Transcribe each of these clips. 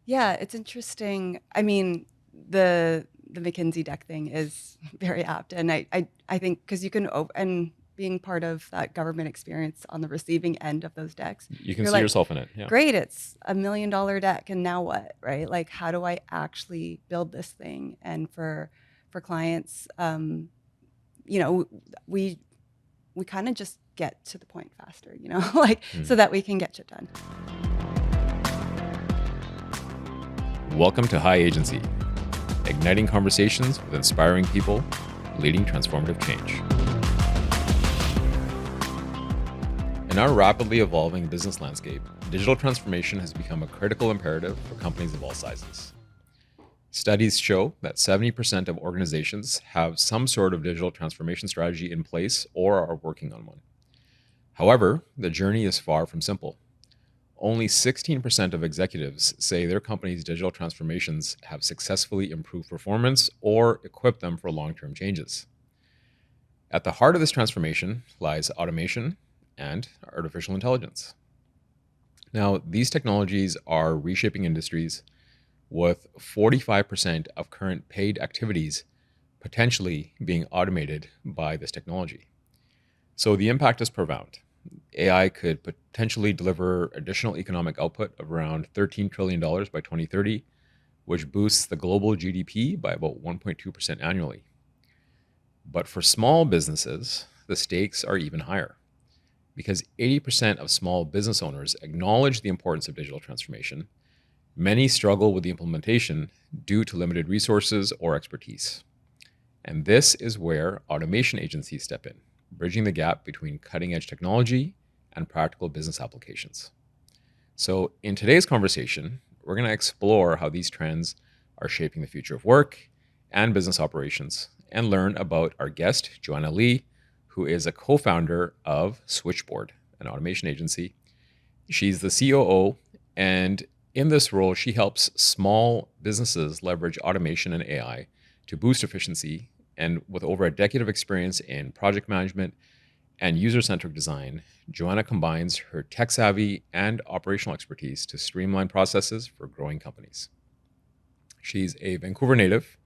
Yeah, it's interesting. I mean, the McKinsey deck thing is very apt, and I think because you can and being part of that government experience on the receiving end of those decks, You can you're see like, yourself in it. Yeah. great, it's $1 million deck, and now what, right? Like, how do I actually build this thing? And for clients, you know, we we kind of just get to the point faster, like so that we can get shit done. Welcome to High Agency, igniting conversations with inspiring people, leading transformative change. In our rapidly evolving business landscape, digital transformation has become a critical imperative for companies of all sizes. Studies show that 70% of organizations have some sort of digital transformation strategy in place or are working on one. However, the journey is far from simple. Only 16% of executives say their company's digital transformations have successfully improved performance or equipped them for long-term changes. At the heart of this transformation lies automation and artificial intelligence. Now, these technologies are reshaping industries, with 45% of current paid activities potentially being automated by this technology. So the impact is profound. AI could potentially deliver additional economic output of around $13 trillion by 2030, which boosts the global GDP by about 1.2% annually. But for small businesses, the stakes are even higher, because 80% of small business owners acknowledge the importance of digital transformation. Many struggle with the implementation due to limited resources or expertise. And this is where automation agencies step in, bridging the gap between cutting-edge technology and practical business applications. So in today's conversation, we're going to explore how these trends are shaping the future of work and business operations, and learn about our guest, Joanna Li, who is a co-founder of Switchboard, an automation agency. She's the COO, and in this role, she helps small businesses leverage automation and AI to boost efficiency. And with over a decade of experience in project management and user-centric design, Joanna combines her tech-savvy and operational expertise to streamline processes for growing companies. She's a Vancouver native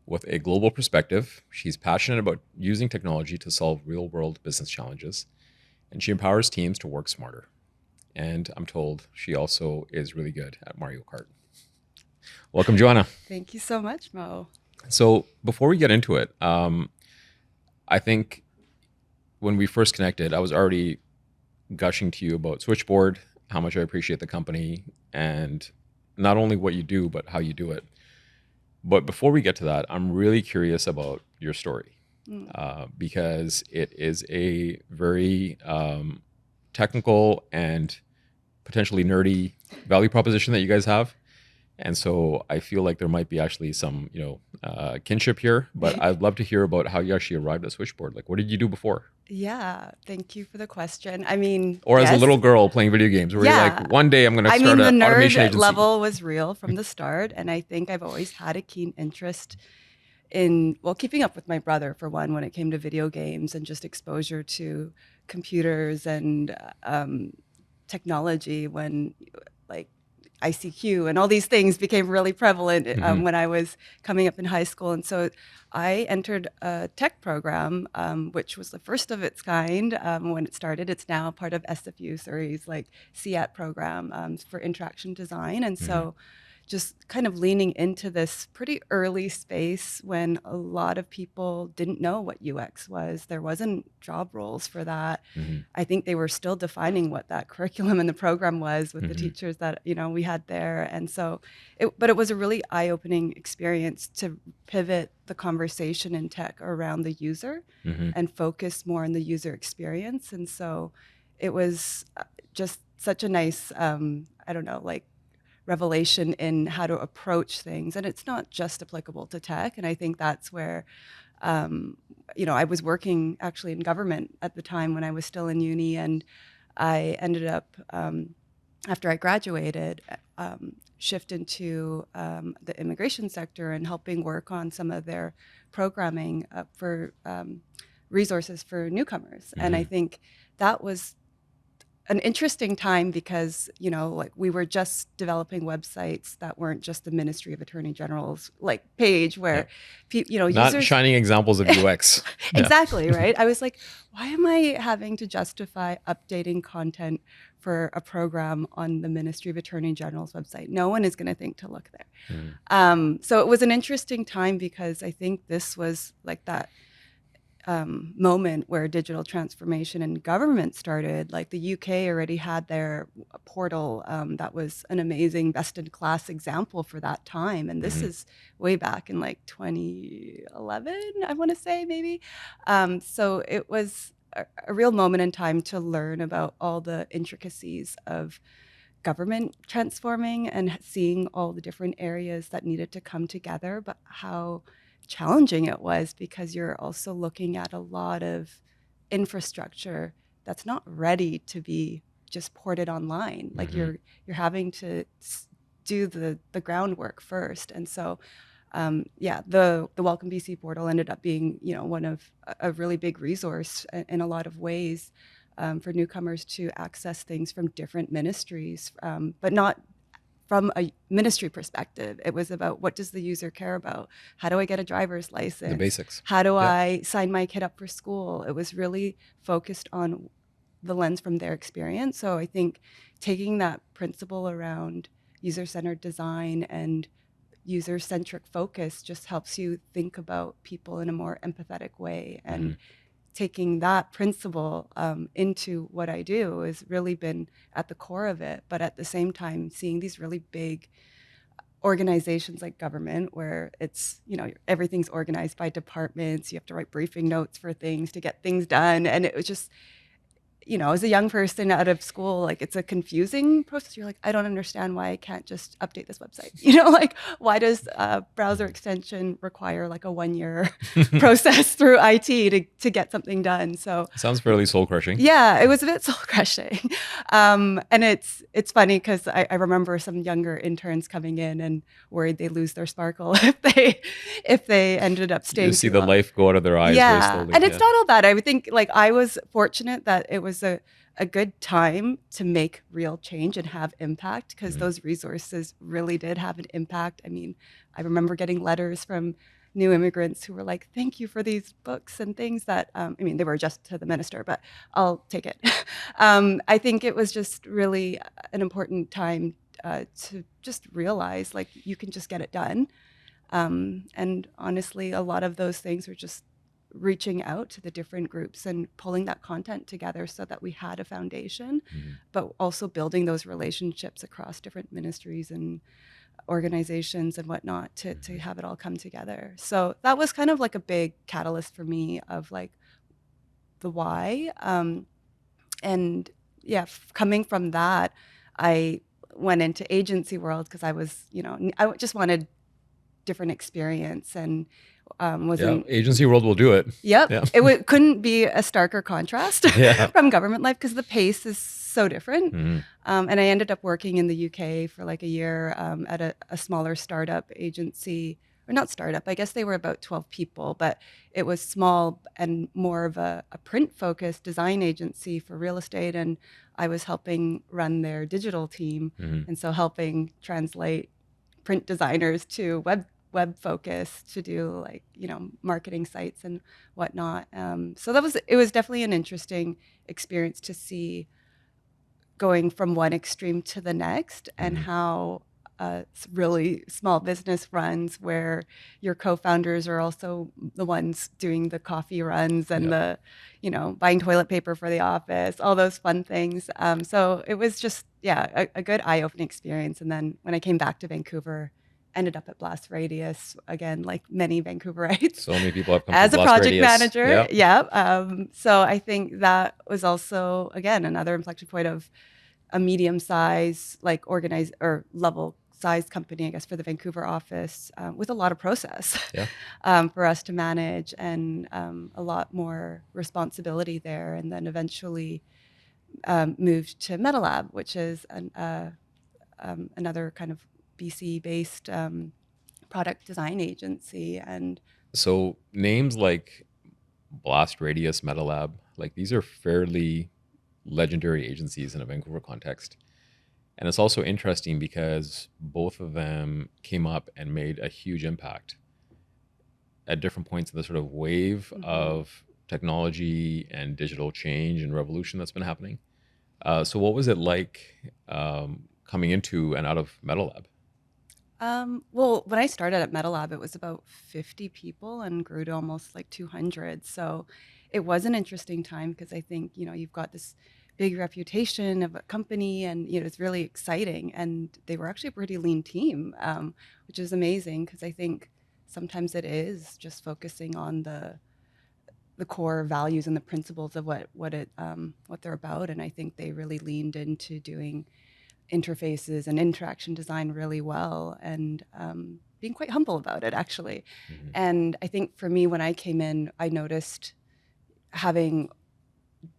with a global perspective. She's passionate about using technology to solve real-world business challenges, and she empowers teams to work smarter. And I'm told she also is really good at Mario Kart. Welcome, Joanna. Thank you so much, Mo. So before we get into it, I think when we first connected, I was already gushing to you about Switchboard, how much I appreciate the company, and not only what you do, but how you do it. But before we get to that, I'm really curious about your story, because it is a very technical and potentially nerdy value proposition that you guys have. And so I feel like there might be actually some, kinship here, but I'd love to hear about how you actually arrived at Switchboard. Like, what did you do before? Yeah, thank you for the question. I mean, Or as a yes, little girl playing video games, where you're yeah. like, one day I'm going to I start mean, the an automation nerd agency. level was real from the start, and I think I've always had a keen interest in, well, keeping up with my brother, for one, when it came to video games and just exposure to computers and technology when, like, ICQ and all these things became really prevalent when I was coming up in high school. And so I entered a tech program, which was the first of its kind when it started. It's now part of SFU Surrey's like CAT program for interaction design. And so just kind of leaning into this pretty early space when a lot of people didn't know what UX was. There wasn't job roles for that. I think they were still defining what that curriculum and the program was with the teachers that we had there. And so, but it was a really eye-opening experience to pivot the conversation in tech around the user and focus more on the user experience. And so, it was just such a nice, revelation in how to approach things. And it's not just applicable to tech. And I think that's where, I was working actually in government at the time when I was still in uni. And I ended up, after I graduated, shift into the immigration sector and helping work on some of their programming for resources for newcomers. And I think that was an interesting time because, like we were just developing websites that weren't just the Ministry of Attorney General's like page where, Not users. shining examples of UX. Exactly, right? I was like, why am I having to justify updating content for a program on the Ministry of Attorney General's website? No one is going to think to look there. So it was an interesting time because I think this was like that moment where digital transformation in government started. Like the UK already had their portal that was an amazing best-in-class example for that time. And this is way back in like 2011, I want to say maybe. So it was a real moment in time to learn about all the intricacies of government transforming and seeing all the different areas that needed to come together, but how challenging it was because you're also looking at a lot of infrastructure that's not ready to be just ported online. Like you're having to do the groundwork first. And so the Welcome BC portal ended up being, one of a really big resource in a lot of ways for newcomers to access things from different ministries, but not from a ministry perspective. It was about, what does the user care about? How do I get a driver's license? The basics. How do I sign my kid up for school? It was really focused on the lens from their experience. So I think taking that principle around user-centered design and user-centric focus just helps you think about people in a more empathetic way. And taking that principle into what I do has really been at the core of it. But at the same time, seeing these really big organizations like government where it's, everything's organized by departments, you have to write briefing notes for things to get things done. And it was just, as a young person out of school, like it's a confusing process. You're like, I don't understand why I can't just update this website. Like why does a browser extension require like a 1-year process through IT to get something done? So sounds fairly soul crushing. Yeah, it was a bit soul crushing. And it's funny because I remember some younger interns coming in and worried they lose their sparkle if they ended up staying. You see the life go out of their eyes very slowly. And it's not all bad. I would think like I was fortunate that it was a good time to make real change and have impact because those resources really did have an impact. I mean, I remember getting letters from new immigrants who were like, thank you for these books and things that, they were just to the minister, but I'll take it. I think it was just really an important time to just realize like you can just get it done. And honestly, a lot of those things were just reaching out to the different groups and pulling that content together so that we had a foundation, but also building those relationships across different ministries and organizations and whatnot to have it all come together. So that was kind of like a big catalyst for me of like the why. Coming from that, I went into agency world because I was, I just wanted different experience and agency world will do it. Yep. Yeah. It couldn't be a starker contrast from government life because the pace is so different. And I ended up working in the UK for like a year at a smaller startup agency, or not startup, I guess they were about 12 people, but it was small and more of a print-focused design agency for real estate. And I was helping run their digital team. And so helping translate print designers to web focus to do like, marketing sites and whatnot. So it was definitely an interesting experience to see going from one extreme to the next and how really small business runs where your co-founders are also the ones doing the coffee runs and the, buying toilet paper for the office, all those fun things. So it was just, a good eye-opening experience. And then when I came back to Vancouver, ended up at Blast Radius again, like many Vancouverites. So many people have come as to a Blast project Radius. manager. Yeah. So I think that was also again another inflection point of a medium size, like organized or level size company, I guess, for the Vancouver office with a lot of process for us to manage and a lot more responsibility there. And then eventually moved to MetaLab, which is another kind of BC-based product design agency. And so names like Blast Radius, MetaLab, like these are fairly legendary agencies in a Vancouver context. And it's also interesting because both of them came up and made a huge impact at different points in the sort of wave of technology and digital change and revolution that's been happening. So what was it like coming into and out of Metal Lab? Well, when I started at Metal Lab, it was about 50 people and grew to almost like 200. So it was an interesting time because I think, you've got this big reputation of a company and, it's really exciting. And they were actually a pretty lean team, which is amazing because I think sometimes it is just focusing on the core values and the principles of what they're about. And I think they really leaned into doing interfaces and interaction design really well and being quite humble about it, actually. And I think for me, when I came in, I noticed, having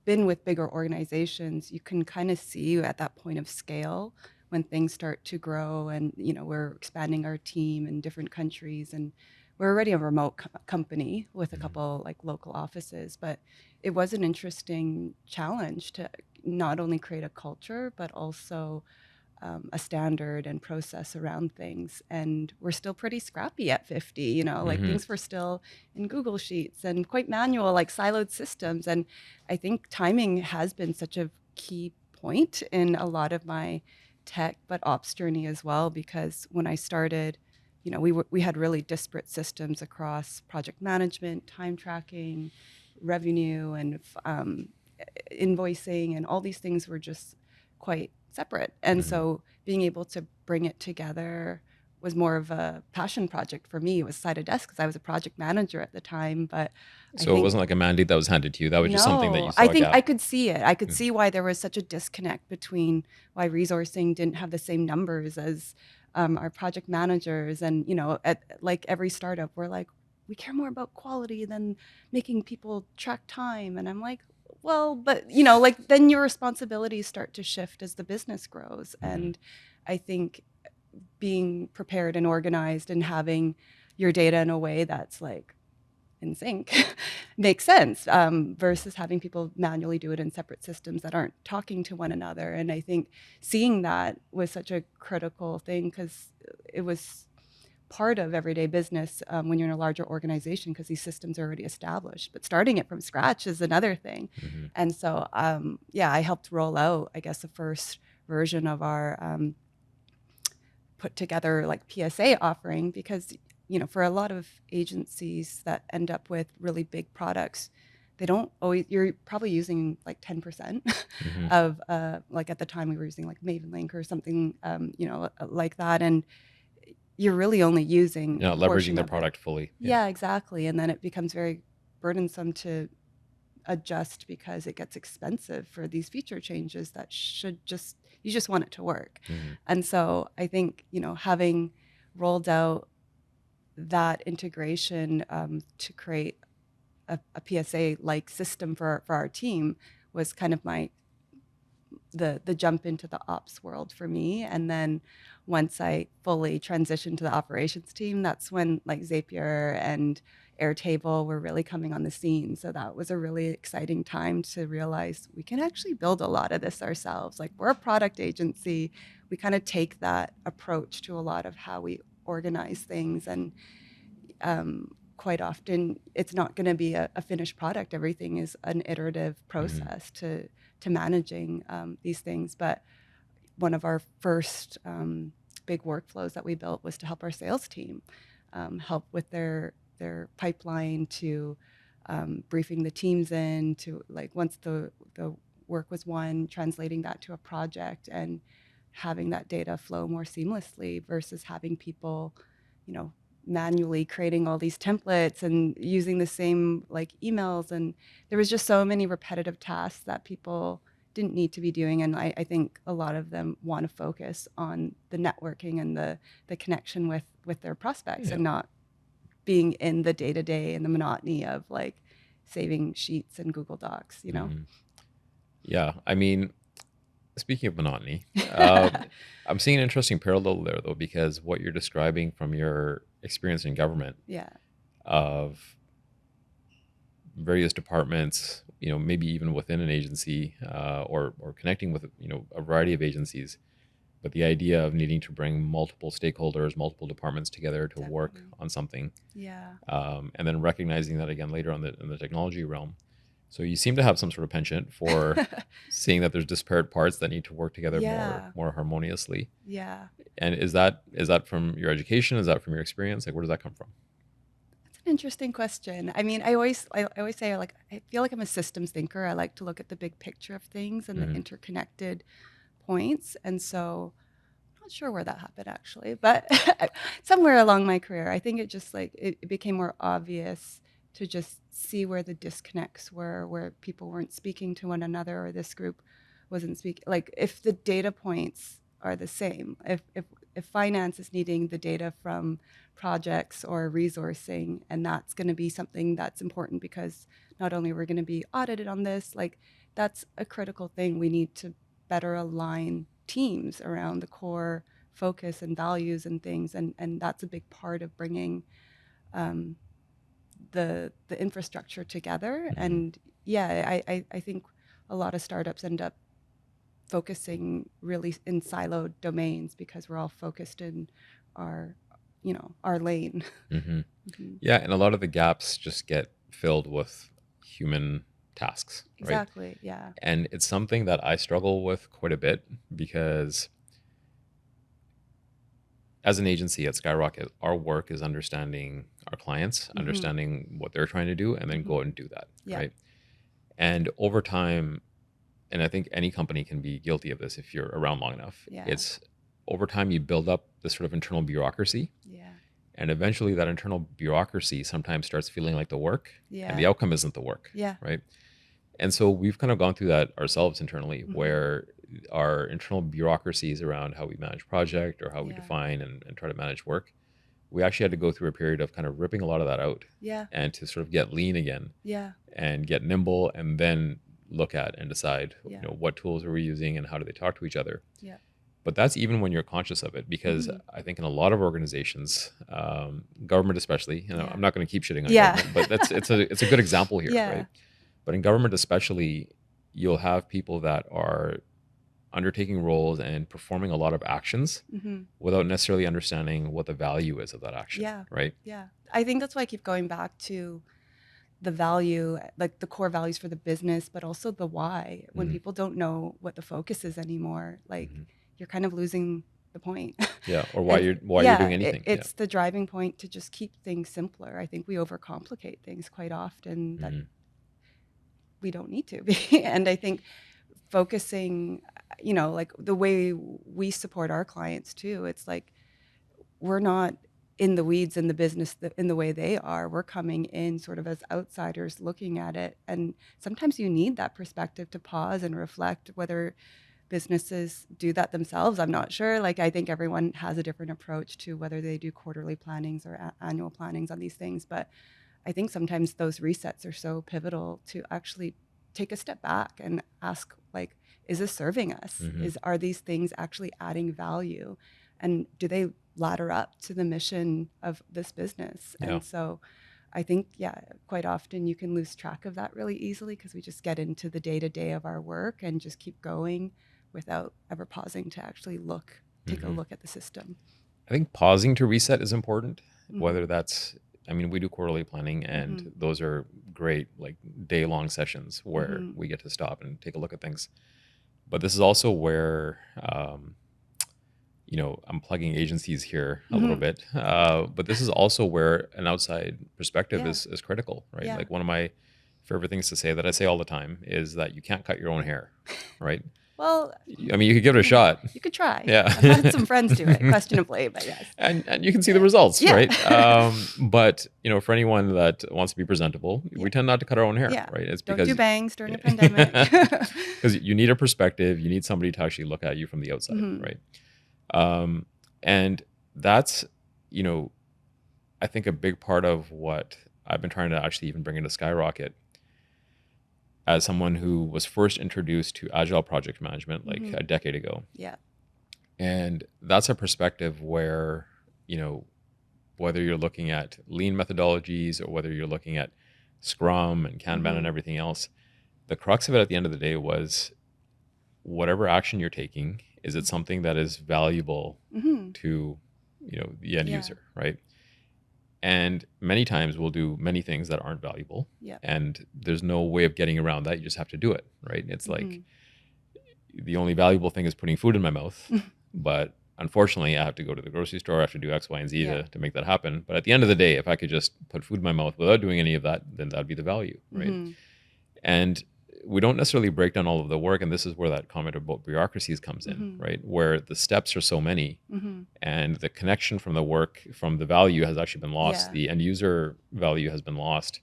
been with bigger organizations, you can kind of see at that point of scale when things start to grow and, we're expanding our team in different countries, and we're already a remote company with a couple like local offices, but it was an interesting challenge to not only create a culture, but also a standard and process around things. And we're still pretty scrappy at 50, like things were still in Google Sheets and quite manual, like siloed systems. And I think timing has been such a key point in a lot of my tech, but ops journey as well, because when I started, we had really disparate systems across project management, time tracking, revenue, and invoicing, and all these things were just quite separate. And so being able to bring it together was more of a passion project for me. It was side of desk because I was a project manager at the time. But So it wasn't like a mandate that was handed to you. That was just something that you saw I a think gap. I could see it. I could see why there was such a disconnect between why resourcing didn't have the same numbers as our project managers. And, at like every startup, we're like, we care more about quality than making people track time. And I'm like, well, but, like then your responsibilities start to shift as the business grows. And I think being prepared and organized and having your data in a way that's like in sync makes sense, versus having people manually do it in separate systems that aren't talking to one another. And I think seeing that was such a critical thing because it was part of everyday business when you're in a larger organization, because these systems are already established. But starting it from scratch is another thing. And so, I helped roll out, I guess, the first version of our put together like PSA offering, because for a lot of agencies that end up with really big products, they don't always, you're probably using like 10% of like at the time we were using like Maven Link or something, like that. And you're really only using You're not leveraging their product fully. Yeah, exactly. And then it becomes very burdensome to adjust because it gets expensive for these feature changes that you just want it to work. And so I think, having rolled out that integration to create a PSA like system for our team was kind of the jump into the ops world for me. And then once I fully transitioned to the operations team, that's when like Zapier and Airtable were really coming on the scene. So that was a really exciting time to realize we can actually build a lot of this ourselves. Like, we're a product agency. We kind of take that approach to a lot of how we organize things. And quite often it's not going to be a finished product. Everything is an iterative process to managing these things. But one of our first big workflows that we built was to help our sales team help with their pipeline, to briefing the teams in, to like once the work was won, translating that to a project and having that data flow more seamlessly versus having people, manually creating all these templates and using the same like emails. And there was just so many repetitive tasks that people didn't need to be doing. And I think a lot of them want to focus on the networking and the connection with their prospects and not being in the day-to-day and the monotony of like saving sheets and Google Docs, Yeah. I mean, speaking of monotony, I'm seeing an interesting parallel there, though, because what you're describing from your experience in government Yeah. of various departments, maybe even within an agency, or connecting with, a variety of agencies. But the idea of needing to bring multiple stakeholders, multiple departments together to work Definitely. on something, Yeah. and then recognizing that again later on in the technology realm. So you seem to have some sort of penchant for seeing that there's disparate parts that need to work together Yeah. more harmoniously. Yeah. And is that from your education? Is that from your experience? Like, where does that come from? That's an interesting question. I mean, I always say, like, I feel like I'm a systems thinker. I like to look at the big picture of things and the Mm-hmm. interconnected points. And so I'm not sure where that happened actually, but somewhere along my career, I think it just like it became more obvious to just see where the disconnects were, where people weren't speaking to one another or this group wasn't speaking. Like if the data points are the same, if finance is needing the data from projects or resourcing, and that's going to be something that's important because not only we're going to be audited on this, like that's a critical thing. We need to better align teams around the core focus and values and things, and that's a big part of bringing um, the infrastructure together. Mm-hmm. And yeah, I think a lot of startups end up focusing really in siloed domains because we're all focused in our our lane. Mm-hmm. Mhm. Yeah, and a lot of the gaps just get filled with human tasks, right? Exactly. Yeah. And it's something that I struggle with quite a bit because as an agency at Skyrocket, our work is understanding our clients, understanding what they're trying to do, and then go and do that, Yeah. right? And over time, and I think any company can be guilty of this if you're around long enough, Yeah. it's over time you build up this sort of internal bureaucracy. Yeah. And eventually that internal bureaucracy sometimes starts feeling like the work, Yeah. and the outcome isn't the work, Yeah. right? And so we've kind of gone through that ourselves internally, where our internal bureaucracies around how we manage project or how we Yeah. define and try to manage work, we actually had to go through a period of kind of ripping a lot of that out Yeah. and to sort of get lean again Yeah. and get nimble and then look at and decide, Yeah. what tools are we using and how do they talk to each other. Yeah. But that's even when you're conscious of it, because I think in a lot of organizations, government especially, Yeah. I'm not going to keep shitting on Yeah. government, but it's a good example here, Yeah. right? But in government especially, you'll have people that are undertaking roles and performing a lot of actions without necessarily understanding what the value is of that action, Yeah. right? Yeah. I think that's why I keep going back to the value, like the core values for the business, but also the why. When people don't know what the focus is anymore, like you're kind of losing the point. Yeah, or why And you're doing anything. It's the driving point to just keep things simpler. I think we overcomplicate things quite often that we don't need to be. And I think focusing, like the way we support our clients too, it's like we're not in the weeds in the business in the way they are. We're coming in sort of as outsiders looking at it. And sometimes you need that perspective to pause and reflect. Whether businesses do that themselves, I'm not sure. Like, I think everyone has a different approach to whether they do quarterly plannings or annual plannings on these things. But I think sometimes those resets are so pivotal to actually take a step back and ask, like, is this serving us? Are these things actually adding value? And do they ladder up to the mission of this business? Yeah. And so I think, quite often you can lose track of that really easily because we just get into the day-to-day of our work and just keep going without ever pausing to actually take a look at the system. I think pausing to reset is important, whether that's, we do quarterly planning, and those are great, like day-long sessions where we get to stop and take a look at things. But this is also where, I'm plugging agencies here a little bit, but this is also where an outside perspective is critical, right? Yeah. Like one of my favorite things to say that I say all the time is that you can't cut your own hair, right? Well, you could give it a shot. You could try. Yeah. I've had some friends do it, questionably, but yes. And you can see the results, Yeah. right? But, for anyone that wants to be presentable, we tend not to cut our own hair, right? It's Don't because do bangs during a pandemic. because you need a perspective. You need somebody to actually look at you from the outside, right? And that's, I think a big part of what I've been trying to actually even bring into Skyrocket as someone who was first introduced to agile project management like a decade ago. Yeah. And that's a perspective where, whether you're looking at lean methodologies or whether you're looking at Scrum and Kanban and everything else. The crux of it at the end of the day was whatever action you're taking, is it something that is valuable to, the end user, right? And many times we'll do many things that aren't valuable, and there's no way of getting around that. You just have to do it, right? It's like the only valuable thing is putting food in my mouth, but unfortunately, I have to go to the grocery store. I have to do X, Y, and Z to make that happen. But at the end of the day, if I could just put food in my mouth without doing any of that, then that'd be the value, right? And we don't necessarily break down all of the work, and this is where that comment about bureaucracies comes in, right? Where the steps are so many, and the connection from the work, from the value has actually been lost. The end user value has been lost.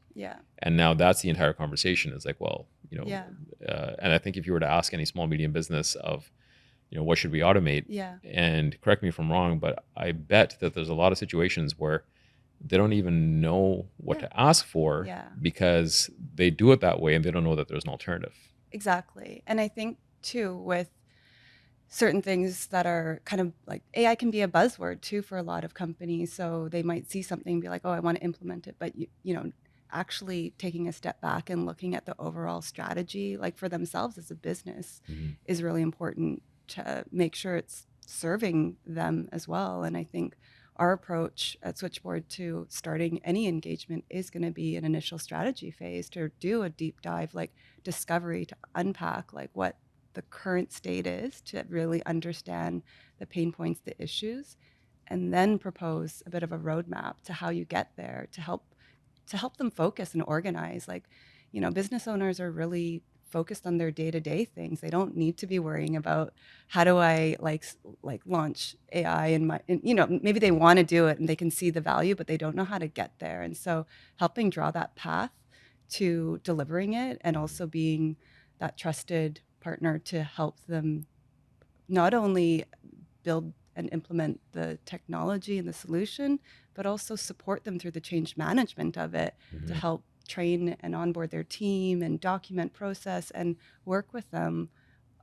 And now that's the entire conversation. It's like, well, and I think if you were to ask any small, medium business of, what should we automate? And correct me if I'm wrong, but I bet that there's a lot of situations where they don't even know what to ask for because they do it that way and they don't know that there's an alternative. Exactly. And I think too, with certain things that are kind of like AI can be a buzzword too for a lot of companies. So they might see something and be like, oh, I want to implement it. But, actually taking a step back and looking at the overall strategy, like for themselves as a business, is really important to make sure it's serving them as well. And I think our approach at Switchboard to starting any engagement is going to be an initial strategy phase to do a deep dive, like discovery, to unpack like what the current state is, to really understand the pain points, the issues, and then propose a bit of a roadmap to how you get there to help them focus and organize. Like, business owners are really focused on their day-to-day things. They don't need to be worrying about how do I like launch AI in my, maybe they want to do it and they can see the value, but they don't know how to get there. And so helping draw that path to delivering it, and also being that trusted partner to help them not only build and implement the technology and the solution, but also support them through the change management of it, to help train and onboard their team and document, process, and work with them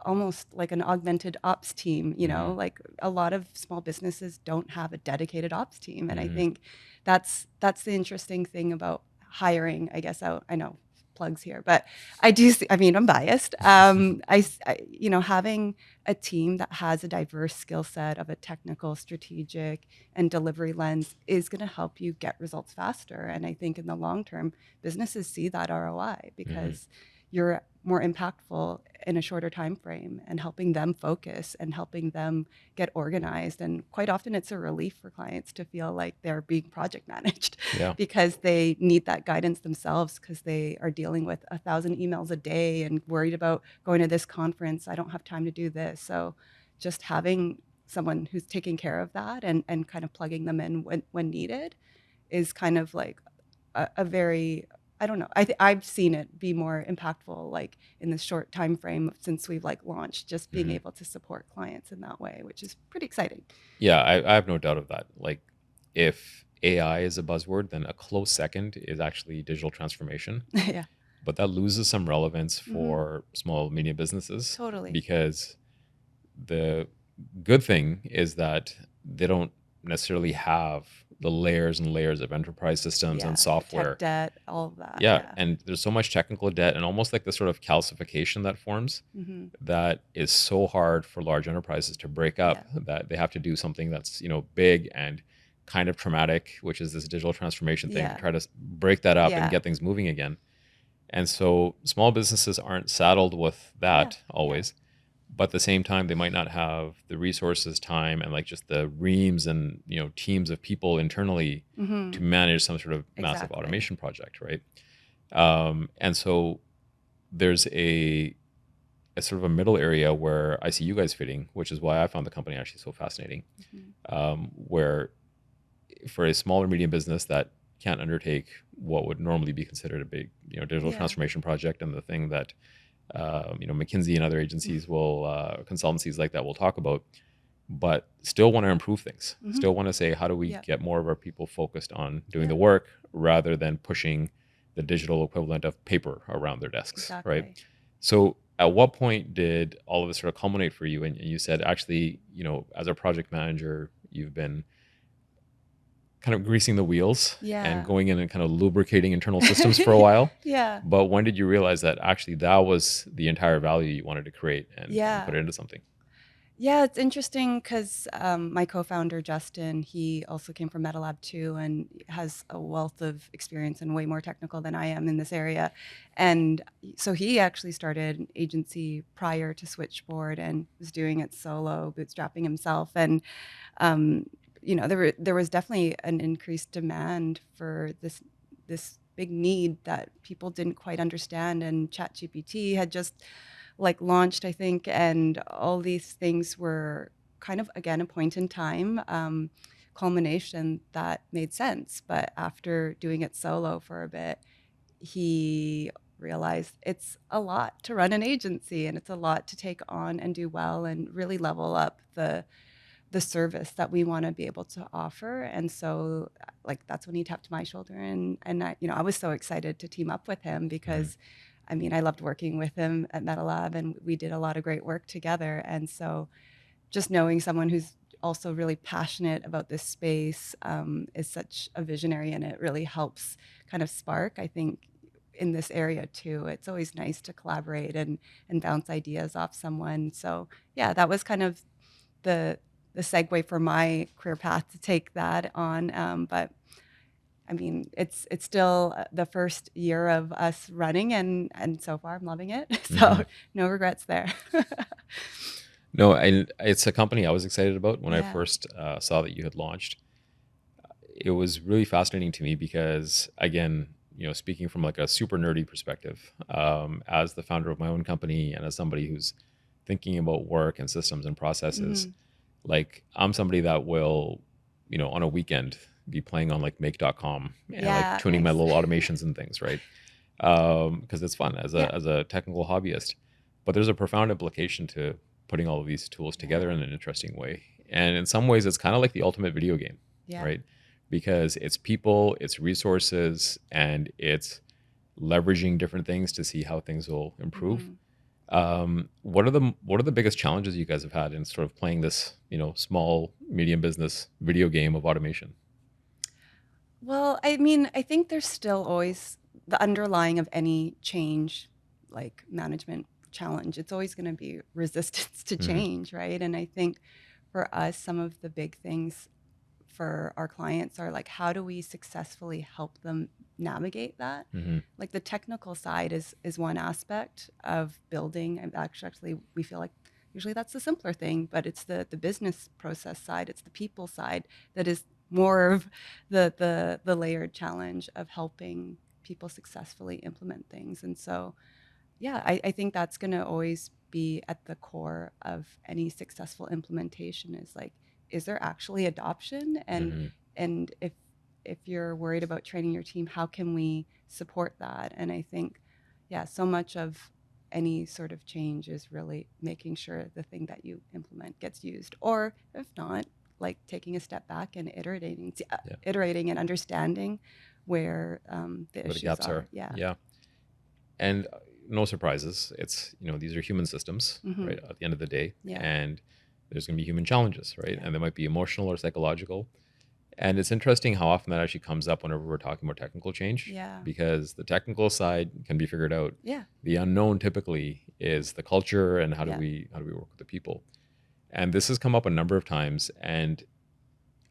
almost like an augmented ops team. Like a lot of small businesses don't have a dedicated ops team. And I think that's the interesting thing about hiring, I guess. I know plugs here, but I do see, I'm biased. Having a team that has a diverse skill set of a technical, strategic, and delivery lens is going to help you get results faster. And I think in the long term, businesses see that ROI because you're more impactful in a shorter time frame, and helping them focus and helping them get organized. And quite often it's a relief for clients to feel like they're being project managed because they need that guidance themselves, because they are dealing with 1,000 emails a day and worried about going to this conference. I don't have time to do this. So just having someone who's taking care of that and kind of plugging them in when needed is kind of like a very, I don't know. I've seen it be more impactful, like in the short time frame since we've launched, just being able to support clients in that way, which is pretty exciting. Yeah, I have no doubt of that. Like, if AI is a buzzword, then a close second is actually digital transformation. But that loses some relevance for small, medium businesses. Totally. Because the good thing is that they don't necessarily have the layers and layers of enterprise systems and software. Tech debt, all of that. And there's so much technical debt and almost like the sort of calcification that forms that is so hard for large enterprises to break up, that they have to do something that's, big and kind of traumatic, which is this digital transformation thing, try to break that up and get things moving again. And so small businesses aren't saddled with that always. But at the same time, they might not have the resources, time, and just the reams and teams of people internally to manage some sort of massive automation project, right? And so there's a sort of a middle area where I see you guys fitting, which is why I found the company actually so fascinating. Where for a small or medium business that can't undertake what would normally be considered a big digital transformation project, and the thing that McKinsey and other agencies will, consultancies like that will talk about, but still want to improve things. Still want to say, how do we get more of our people focused on doing the work rather than pushing the digital equivalent of paper around their desks, right? So at what point did all of this sort of culminate for you? And you said, actually, as a project manager, you've been kind of greasing the wheels Yeah. and going in and kind of lubricating internal systems for a while. Yeah. But when did you realize that actually that was the entire value you wanted to create and Yeah. put it into something? Yeah, it's interesting because my co-founder Justin, he also came from MetaLab too, and has a wealth of experience and way more technical than I am in this area. And so he actually started an agency prior to Switchboard and was doing it solo, bootstrapping himself. And there was definitely an increased demand for this big need that people didn't quite understand, and ChatGPT had just like launched, I think, and all these things were kind of again a point in time culmination that made sense. But after doing it solo for a bit, he realized it's a lot to run an agency and it's a lot to take on and do well and really level up the service that we want to be able to offer. And so like that's when he tapped my shoulder, and I was so excited to team up with him because I mean, I loved working with him at MetaLab and we did a lot of great work together. And so just knowing someone who's also really passionate about this space is such a visionary, and it really helps kind of spark, I think, in this area too. It's always nice to collaborate and bounce ideas off someone. So yeah, that was kind of the segue for my career path to take that on. But I mean, it's still the first year of us running, and so far I'm loving it. So no regrets there. No, and it's a company I was excited about when I Yeah. first saw that you had launched. It was really fascinating to me because, again, speaking from like a super nerdy perspective, as the founder of my own company and as somebody who's thinking about work and systems and processes, like I'm somebody that will, on a weekend be playing on like make.com and Yeah, like tuning my nice. little automations and things, right? Because it's fun as a technical hobbyist. But there's a profound implication to putting all of these tools together in an interesting way. And in some ways, it's kind of like the ultimate video game, Yeah. right? Because it's people, it's resources, and it's leveraging different things to see how things will improve. What are the biggest challenges you guys have had in sort of playing this, small, medium business video game of automation? Well, I mean, I think there's still always the underlying of any change, like management challenge. It's always going to be resistance to change, right? And I think for us, some of the big things for our clients are like, how do we successfully help them navigate that? Like the technical side is one aspect of building, and actually we feel like usually that's the simpler thing, but it's the business process side, it's the people side that is more of the layered challenge of helping people successfully implement things. And so yeah, I think that's going to always be at the core of any successful implementation, is like, is there actually adoption? And if you're worried about training your team, how can we support that? And I think, yeah, so much of any sort of change is really making sure the thing that you implement gets used, or if not, like taking a step back and iterating and understanding where the issues gaps are. Yeah. And no surprises. It's, these are human systems, right? At the end of the day. Yeah. And there's going to be human challenges, right? Yeah. And they might be emotional or psychological. And it's interesting how often that actually comes up whenever we're talking about technical change. Yeah. Because the technical side can be figured out. Yeah. The unknown typically is the culture and how do we work with the people. And this has come up a number of times. And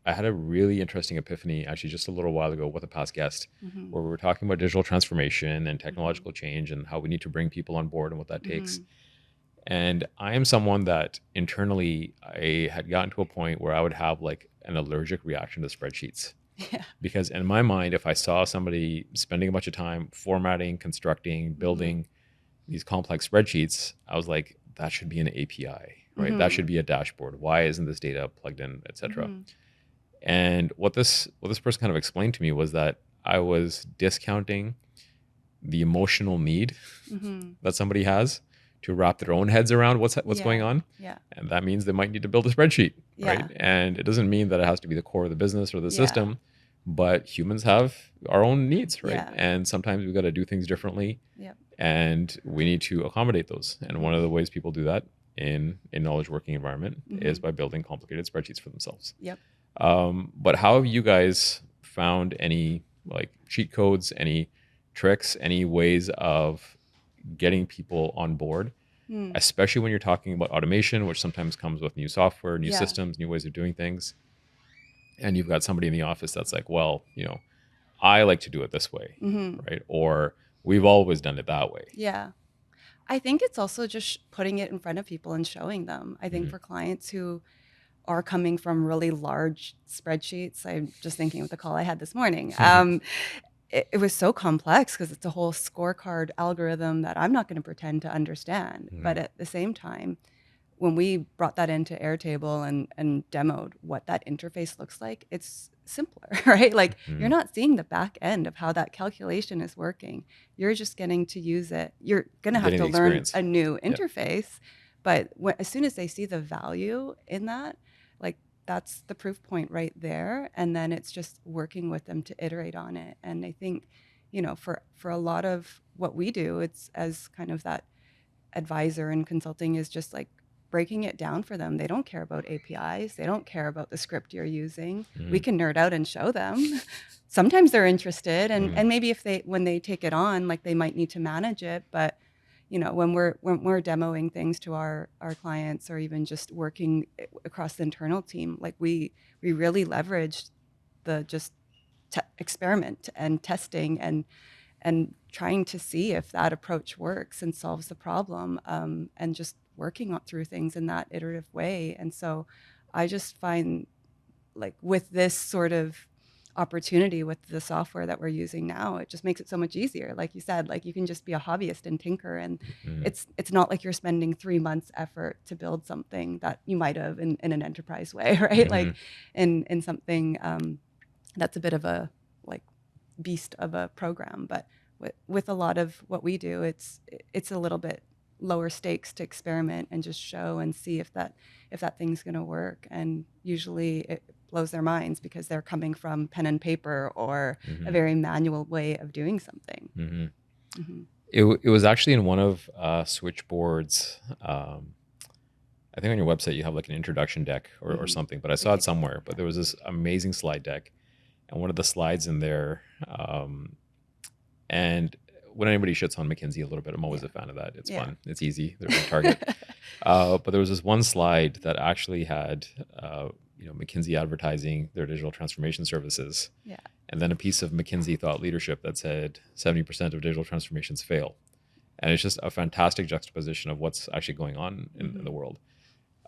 I had a really interesting epiphany actually just a little while ago with a past guest where we were talking about digital transformation and technological change and how we need to bring people on board and what that takes. And I am someone that internally I had gotten to a point where I would have like an allergic reaction to spreadsheets. Yeah. Because in my mind, if I saw somebody spending a bunch of time formatting, constructing, building these complex spreadsheets, I was like, that should be an API, right? That should be a dashboard. Why isn't this data plugged in, et cetera? And what this person kind of explained to me was that I was discounting the emotional need that somebody has to wrap their own heads around what's going on. Yeah. And that means they might need to build a spreadsheet, right? And it doesn't mean that it has to be the core of the business or the system, but humans have our own needs, right? And sometimes we've got to do things differently. And we need to accommodate those. And one of the ways people do that in a knowledge working environment is by building complicated spreadsheets for themselves. But how have you guys found any like cheat codes, any tricks, any ways of getting people on board, Hmm. especially when you're talking about automation, which sometimes comes with new software, new Yeah. systems, new ways of doing things, and you've got somebody in the office that's like, well, I like to do it this way, Hmm. right? Or we've always done it that way. Yeah. I think it's also just putting it in front of people and showing them. I think Mm-hmm. for clients who are coming from really large spreadsheets, I'm just thinking with the call I had this morning. It was so complex because it's a whole scorecard algorithm that I'm not going to pretend to understand. Mm-hmm. But at the same time, when we brought that into Airtable and demoed what that interface looks like, it's simpler, right? Like you're Mm-hmm. not seeing the back end of how that calculation is working. You're just getting to use it. You're going to have Getting to the learn experience. a new Yeah. interface. But as soon as they see the value in that, like that's the proof point right there. And then it's just working with them to iterate on it. And I think, for a lot of what we do, it's as kind of that advisor and consulting is just like breaking it down for them. They don't care about APIs. They don't care about the script you're using. We Mm-hmm. can nerd out and show them. Sometimes they're interested, and Mm-hmm. and maybe if when they take it on, like they might need to manage it. But when we're demoing things to our clients, or even just working across the internal team, like we really leverage the just experiment and testing and trying to see if that approach works and solves the problem, and just working through things in that iterative way. And so I just find, like, with this sort of opportunity with the software that we're using now, it just makes it so much easier. Like you said, like you can just be a hobbyist and tinker, and Mm-hmm. it's not like you're spending 3 months effort to build something that you might have in an enterprise way, right? Mm-hmm. Like in something that's a bit of a, like, beast of a program. But with a lot of what we do, it's a little bit lower stakes to experiment and just show and see if that thing's going to work. And usually it blows their minds because they're coming from pen and paper or a Mm-hmm. very manual way of doing something. Mm-hmm. Hmm. It was actually in one of Switchboard's. I think on your website you have like an introduction deck or Hmm. something, but I We saw it take a look somewhere. at But that. there was this amazing slide deck, and one of the slides in there, and when anybody shits on McKinsey a little bit, I'm always Yeah. a fan of that. It's Yeah. fun. It's easy. They're a target. But there was this one slide that actually had, McKinsey advertising their digital transformation services, Yeah. and then a piece of McKinsey thought leadership that said 70% of digital transformations fail. And it's just a fantastic juxtaposition of what's actually going on in the Hmm. world.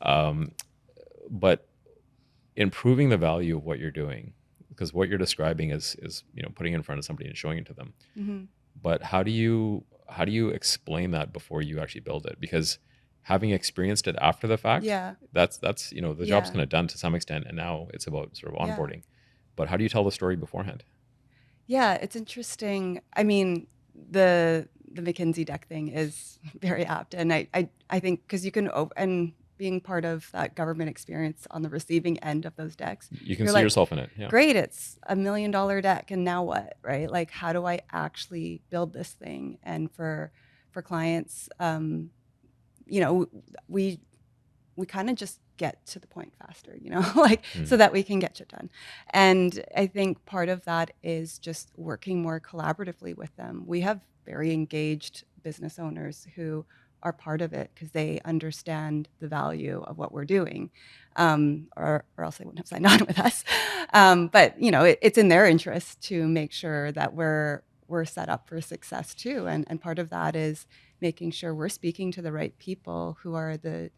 Um, but improving the value of what you're doing, because what you're describing is putting it in front of somebody and showing it to them. Hmm. But how do you explain that before you actually build it? Because having experienced it after the fact, Yeah. that's the job's Yeah. kind of done to some extent, and now it's about sort of Yeah. onboarding. But how do you tell the story beforehand? Yeah, it's interesting. I mean, the McKinsey deck thing is very apt, and I think because you can and being part of that government experience on the receiving end of those decks, You can you're see like, yourself in it. Yeah. great, it's $1 million deck, and now what, right? Like, how do I actually build this thing? And for clients, you know, we we kind of just get to the point faster, like so Mm. that we can get shit done. And I think part of that is just working more collaboratively with them. We have very engaged business owners who are part of it because they understand the value of what we're doing, or else they wouldn't have signed on with us. But it's in their interest to make sure that we're set up for success too. And part of that is making sure we're speaking to the right people who are the,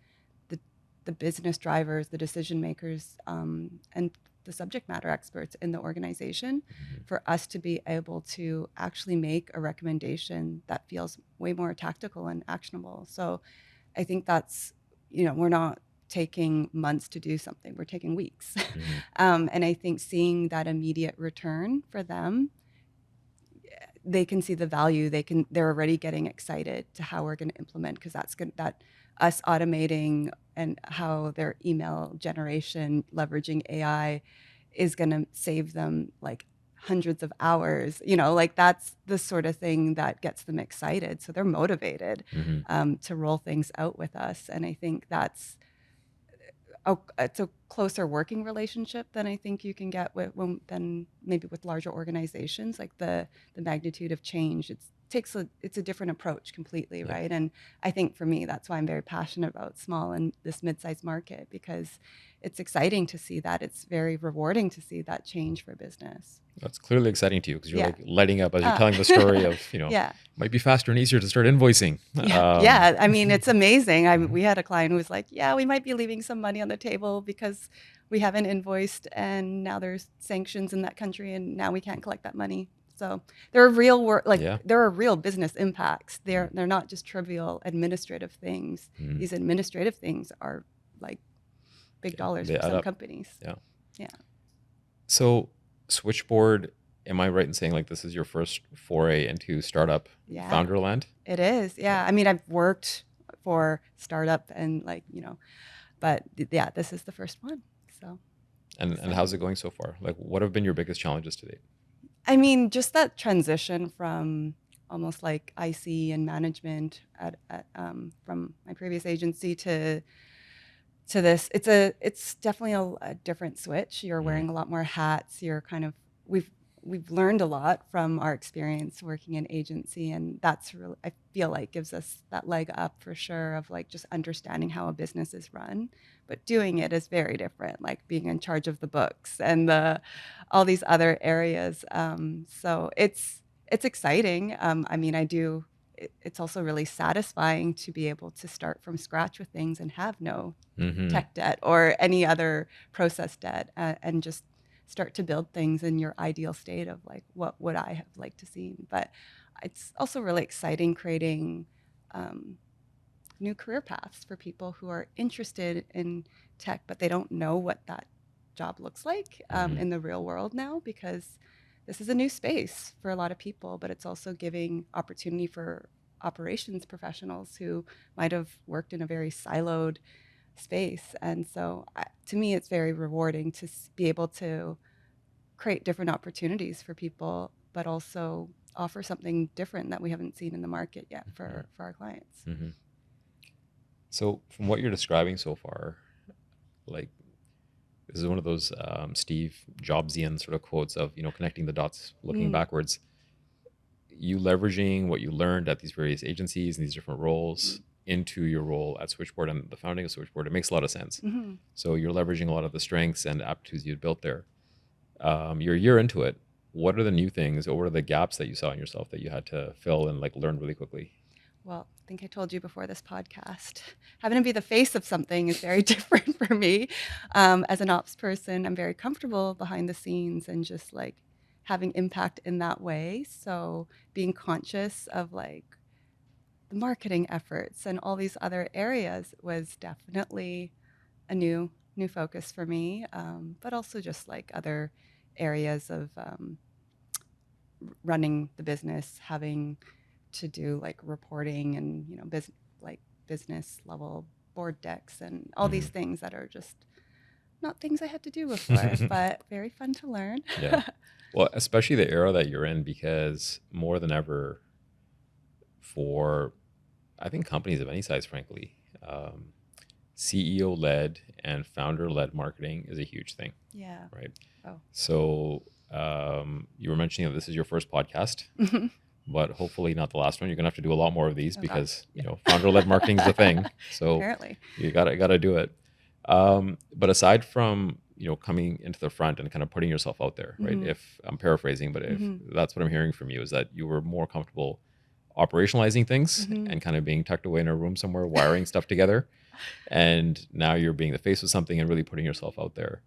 the business drivers, the decision makers, and the subject matter experts in the organization, Mhm. for us to be able to actually make a recommendation that feels way more tactical and actionable. So I think that's, we're not taking months to do something, we're taking weeks. Mhm. And I think seeing that immediate return for them, they can see the value. They're already getting excited to how we're going to implement, because that's good, that us automating and how their email generation leveraging AI is going to save them like hundreds of hours. Like that's the sort of thing that gets them excited, so they're motivated Mhm. to roll things out with us. And I think that's, oh, it's closer working relationship than I think you can get than maybe with larger organizations. Like the magnitude of change, it's a different approach completely, Yeah. right? And I think for me, that's why I'm very passionate about small and this mid-sized market, because it's exciting to see that. It's very rewarding to see that change for business. That's clearly exciting to you because you're Yeah. like lighting up as you're telling the story of, Yeah. might be faster and easier to start invoicing. Yeah. I mean, it's amazing. Mhm. We had a client who was like, yeah, we might be leaving some money on the table because we haven't invoiced and now there's sanctions in that country and now we can't collect that money. So there are real Yeah. there are real business impacts. They're not just trivial administrative things. Mhm. These administrative things are like big dollars They for add some up. companies. Yeah. Yeah. So Switchboard, am I right in saying like this is your first foray into startup Yeah. Founderland? It is. Yeah. I mean, I've worked for startup and but yeah, this is the first one. So And how's it going so far? Like, what have been your biggest challenges to date? I mean, just that transition from almost like IC and management from my previous agency to this. It's definitely a different switch. You're wearing a lot more hats. You're kind of we've learned a lot from our experience working in agency, and that's really, I feel like, gives us that leg up for sure of like just understanding how a business is run. But doing it is very different, like being in charge of the books and all these other areas. So it's exciting. I mean, it's also really satisfying to be able to start from scratch with things and have no Mm-hmm. tech debt or any other process debt, and just start to build things in your ideal state of like what would I have liked to see. But it's also really exciting creating new career paths for people who are interested in tech, but they don't know what that job looks like in the real world now, because this is a new space for a lot of people, but it's also giving opportunity for operations professionals who might have worked in a very siloed space. And so to me, it's very rewarding to be able to create different opportunities for people, but also offer something different that we haven't seen in the market yet for our clients. Mm-hmm. So from what you're describing so far, like this is one of those Steve Jobsian sort of quotes of, connecting the dots, looking backwards. You leveraging what you learned at these various agencies and these different roles into your role at Switchboard and the founding of Switchboard, it makes a lot of sense. Mm-hmm. So you're leveraging a lot of the strengths and aptitudes you'd built there. You're a year into it. What are the new things, or what are the gaps that you saw in yourself that you had to fill and like learn really quickly? Well, I think I told you before this podcast, having to be the face of something is very different for me. As an ops person, I'm very comfortable behind the scenes and just like having impact in that way. So being conscious of like the marketing efforts and all these other areas was definitely a new focus for me. But also just like other areas of running the business, having to do like reporting and business level board decks and all these things that are just not things I had to do before, but very fun to learn. Yeah. Well, especially the era that you're in, because more than ever, for I think companies of any size, frankly, CEO led and founder led marketing is a huge thing. Yeah. Right. Oh. So you were mentioning that this is your first podcast, but hopefully not the last one. You're gonna have to do a lot more of these because founder led marketing is a thing. So apparently you gotta do it. But aside from coming into the front and kind of putting yourself out there, right? If I'm paraphrasing, but if that's what I'm hearing from you, is that you were more comfortable operationalizing things and kind of being tucked away in a room somewhere, wiring stuff together, and now you're being the face of something and really putting yourself out there.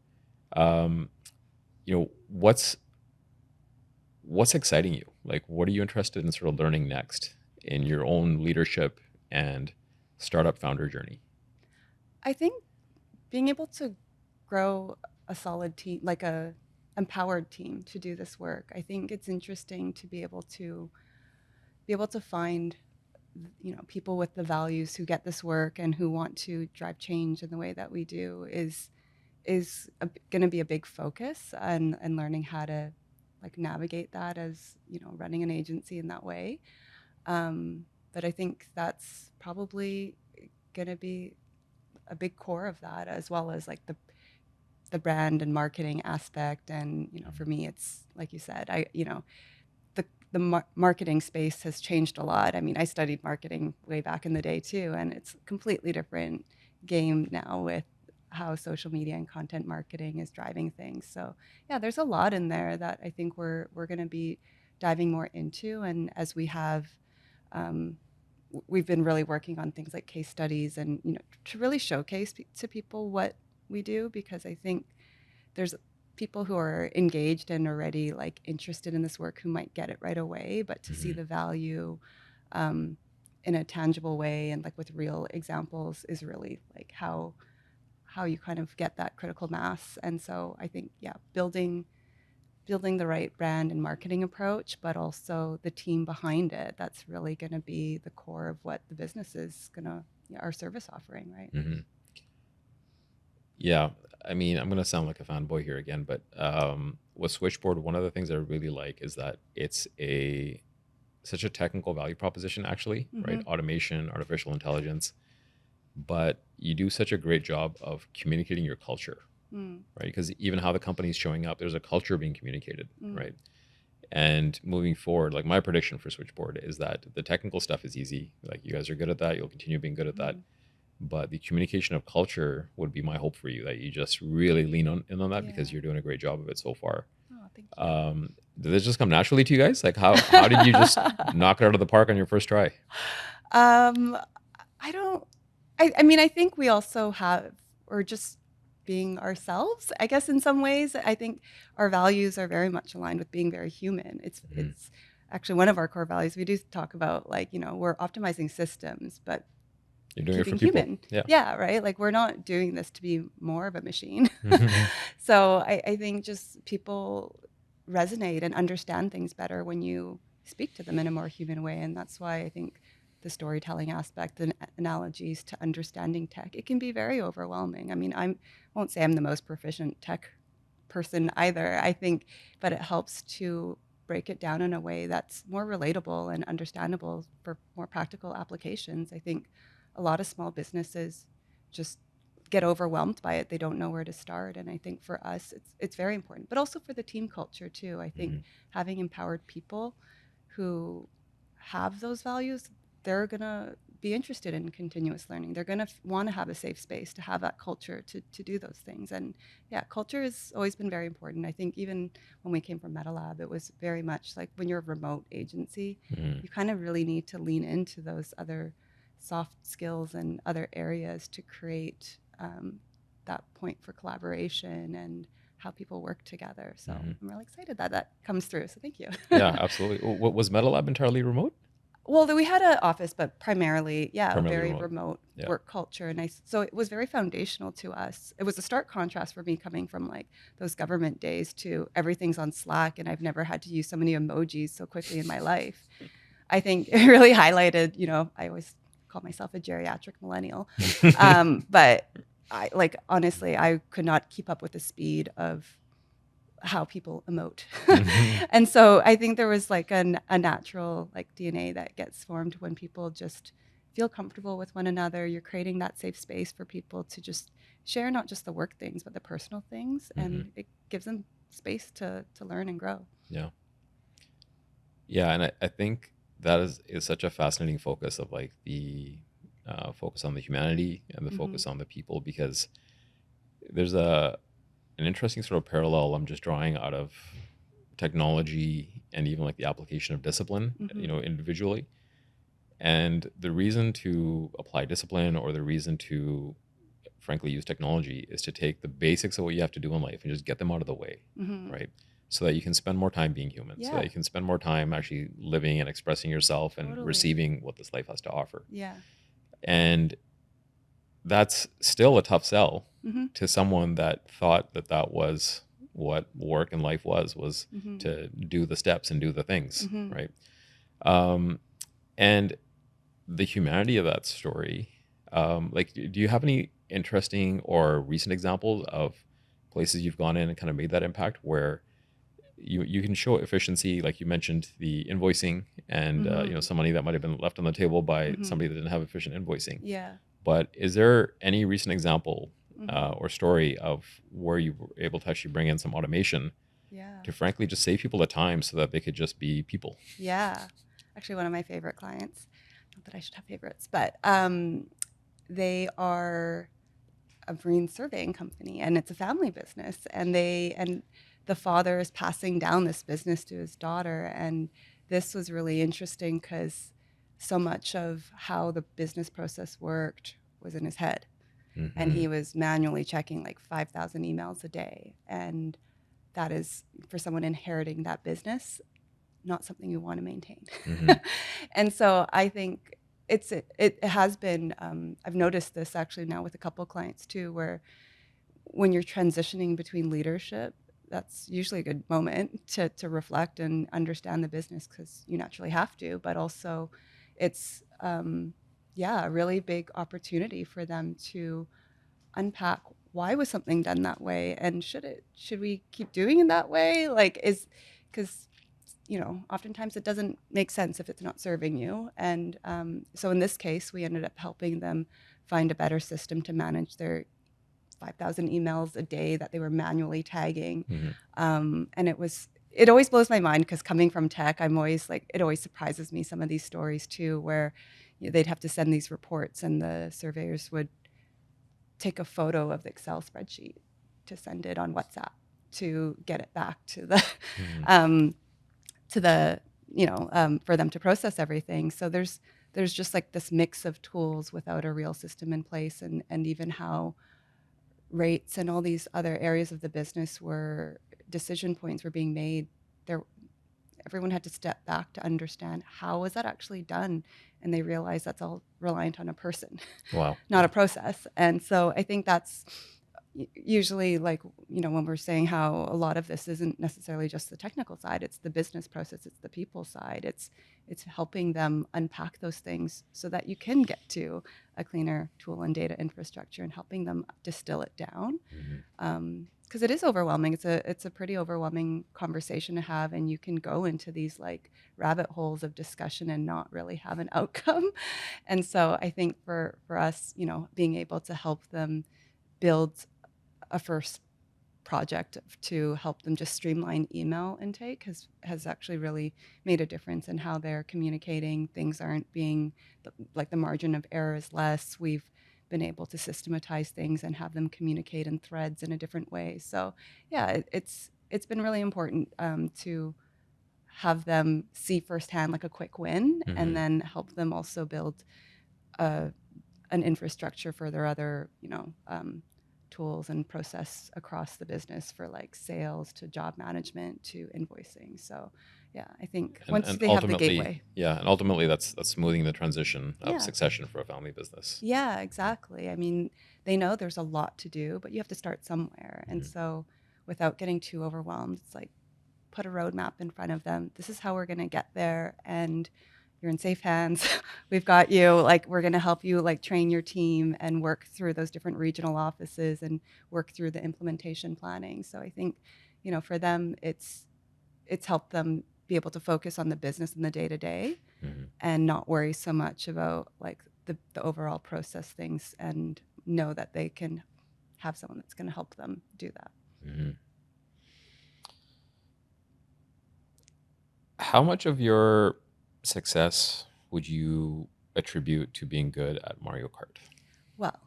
What's exciting you? Like, what are you interested in sort of learning next in your own leadership and startup founder journey? I think being able to grow a solid team, like a empowered team to do this work. I think it's interesting to be able to find people with the values who get this work and who want to drive change in the way that we do is going to be a big focus, and learning how to like navigate that as running an agency in that way. But I think that's probably going to be a big core of that, as well as like the the brand and marketing aspect. And, for me, it's like you said, the marketing space has changed a lot. I mean, I studied marketing way back in the day too, and it's a completely different game now with how social media and content marketing is driving things. So yeah, there's a lot in there that I think we're going to be diving more into. And as we have, we've been really working on things like case studies and to really showcase to people what we do, because I think there's people who are engaged and already like interested in this work who might get it right away, but to see the value in a tangible way and like with real examples is really like how you kind of get that critical mass. And so I think, yeah, building the right brand and marketing approach, but also the team behind it, that's really going to be the core of what the business is going to, our service offering, right? Yeah, I mean, I'm gonna sound like a fanboy here again, but with Switchboard, one of the things I really like is that it's such a technical value proposition, actually, right? Automation, artificial intelligence, but you do such a great job of communicating your culture, right? Because even how the company is showing up, there's a culture being communicated, right? And moving forward, like my prediction for Switchboard is that the technical stuff is easy. Like you guys are good at that. You'll continue being good at that. But the communication of culture would be my hope for you, that you just really lean in on that because you're doing a great job of it so far. Oh, thank you. Did this just come naturally to you guys? Like how did you just knock it out of the park on your first try? I mean, I think we also have, or just being ourselves, I guess in some ways. I think our values are very much aligned with being very human. It's actually one of our core values. We do talk about like, we're optimizing systems, but you're doing it for people. Human. Yeah, right? Like we're not doing this to be more of a machine. So I think just people resonate and understand things better when you speak to them in a more human way. And that's why I think the storytelling aspect and analogies to understanding tech, it can be very overwhelming. I mean, I won't say I'm the most proficient tech person either, I think, but it helps to break it down in a way that's more relatable and understandable for more practical applications. I think a lot of small businesses just get overwhelmed by it. They don't know where to start. And I think for us, it's very important, but also for the team culture too. I think having empowered people who have those values, they're going to be interested in continuous learning. They're going to want to have a safe space, to have that culture to do those things. And yeah, culture has always been very important. I think even when we came from MetaLab, it was very much like when you're a remote agency, you kind of really need to lean into those other soft skills and other areas to create that point for collaboration and how people work together. So I'm really excited that comes through. So thank you. Yeah, absolutely. What was MetaLab entirely remote? Well, we had an office, but primarily a very remote. remote work culture. And so it was very foundational to us. It was a stark contrast for me coming from like those government days to everything's on Slack, and I've never had to use so many emojis so quickly in my life. I think it really highlighted, I always call myself a geriatric millennial, but honestly, I could not keep up with the speed of how people emote. And so I think there was like a natural like DNA that gets formed when people just feel comfortable with one another. You're creating that safe space for people to just share not just the work things, but the personal things. And it gives them space to learn and grow. Yeah. Yeah. And I think that is such a fascinating focus of like the focus on the humanity and the focus on the people, because there's an interesting sort of parallel I'm just drawing out of technology and even like the application of discipline, individually. And the reason to apply discipline, or the reason to frankly use technology, is to take the basics of what you have to do in life and just get them out of the way, right? So that you can spend more time being human, so that you can spend more time actually living and expressing yourself and receiving what this life has to offer. Yeah. And that's still a tough sell to someone that thought that was what work and life was to do the steps and do the things, right? And the humanity of that story, like, do you have any interesting or recent examples of places you've gone in and kind of made that impact, where you can show efficiency, like you mentioned the invoicing and some money that might have been left on the table by somebody that didn't have efficient invoicing. Yeah. But is there any recent example or story of where you were able to actually bring in some automation Yeah. to frankly just save people the time so that they could just be people. Yeah. Actually, one of my favorite clients, not that I should have favorites, but they are a marine surveying company, and it's a family business, and the father is passing down this business to his daughter. And this was really interesting because so much of how the business process worked was in his head. And he was manually checking like 5,000 emails a day. And that is, for someone inheriting that business, not something you want to maintain. And so I think it has been, I've noticed this actually now with a couple of clients too, where when you're transitioning between leadership, that's usually a good moment to reflect and understand the business, because you naturally have to, but also it's, a really big opportunity for them to unpack why was something done that way, and should we keep doing it that way, like is because oftentimes it doesn't make sense if it's not serving you. And so in this case, we ended up helping them find a better system to manage their 5,000 emails a day that they were manually tagging. And it always blows my mind, because coming from tech, I'm always like, it always surprises me, some of these stories too, where they'd have to send these reports and the surveyors would take a photo of the Excel spreadsheet to send it on WhatsApp to get it back to the for them to process everything. So there's just like this mix of tools without a real system in place, and even how rates and all these other areas of the business where decision points were being made there. Everyone had to step back to understand, how was that actually done, and they realized that's all reliant on a person. Wow. Not a process. And so I think that's usually, like, when we're saying how a lot of this isn't necessarily just the technical side, it's the business process, it's the people side, it's helping them unpack those things so that you can get to a cleaner tool and data infrastructure, and helping them distill it down. Because it is overwhelming. It's a pretty overwhelming conversation to have, and you can go into these like rabbit holes of discussion and not really have an outcome. And so I think for us, being able to help them build a first project to help them just streamline email intake has actually really made a difference in how they're communicating. Things aren't being, like, the margin of error is less. We've been able to systematize things and have them communicate in threads in a different way. So yeah, it's been really important to have them see firsthand like a quick win, and then help them also build an infrastructure for their other tools and process across the business, for like sales to job management to invoicing. So yeah, I think once they have the gateway. Yeah, and ultimately that's smoothing the transition of Yeah. succession for a family business. Yeah, exactly. I mean, they know there's a lot to do, but you have to start somewhere. And so without getting too overwhelmed, it's like, put a roadmap in front of them. This is how we're going to get there, and you're in safe hands. We've got you. Like, we're going to help you, like, train your team and work through those different regional offices and work through the implementation planning. So I think, for them, it's helped them be able to focus on the business and the day-to-day, and not worry so much about like the overall process things, and know that they can have someone that's going to help them do that. How much of your success would you attribute to being good at Mario Kart? Well,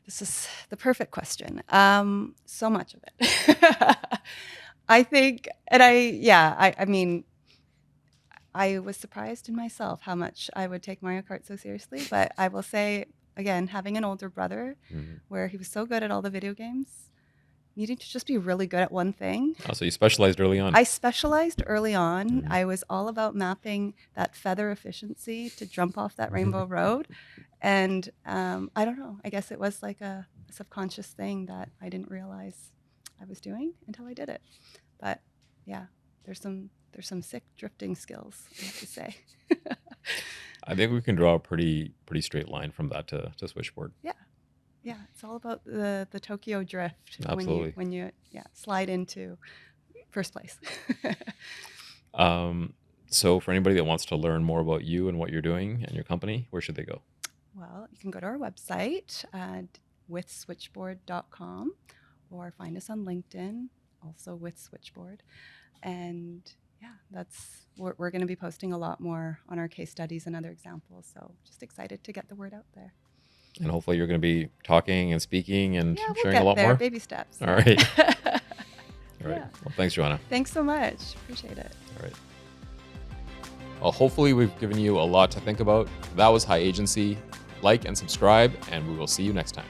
this is the perfect question. So much of it. I think, and I mean, I was surprised in myself how much I would take Mario Kart so seriously. But I will say, again, having an older brother where he was so good at all the video games, needing to just be really good at one thing. Oh, so you specialized early on. I specialized early on. I was all about mapping that feather efficiency to jump off that rainbow road. And I don't know, I guess it was like a subconscious thing that I didn't realize I was doing until I did it. But yeah, there's some sick drifting skills, I have to say. I think we can draw a pretty straight line from that to Switchboard. Yeah, it's all about the Tokyo drift. Absolutely. When you slide into first place. So for anybody that wants to learn more about you and what you're doing and your company, where should they go? Well, you can go to our website, with switchboard.com, or find us on LinkedIn, also with Switchboard. And yeah, we're going to be posting a lot more on our case studies and other examples. So just excited to get the word out there. And hopefully you're going to be talking and speaking and Yeah, we'll sharing get a lot there, more. baby steps. All right. All right. Yeah. Well, thanks, Joanna. Thanks so much. Appreciate it. All right. Well, hopefully we've given you a lot to think about. That was High Agency. Like and subscribe, and we will see you next time.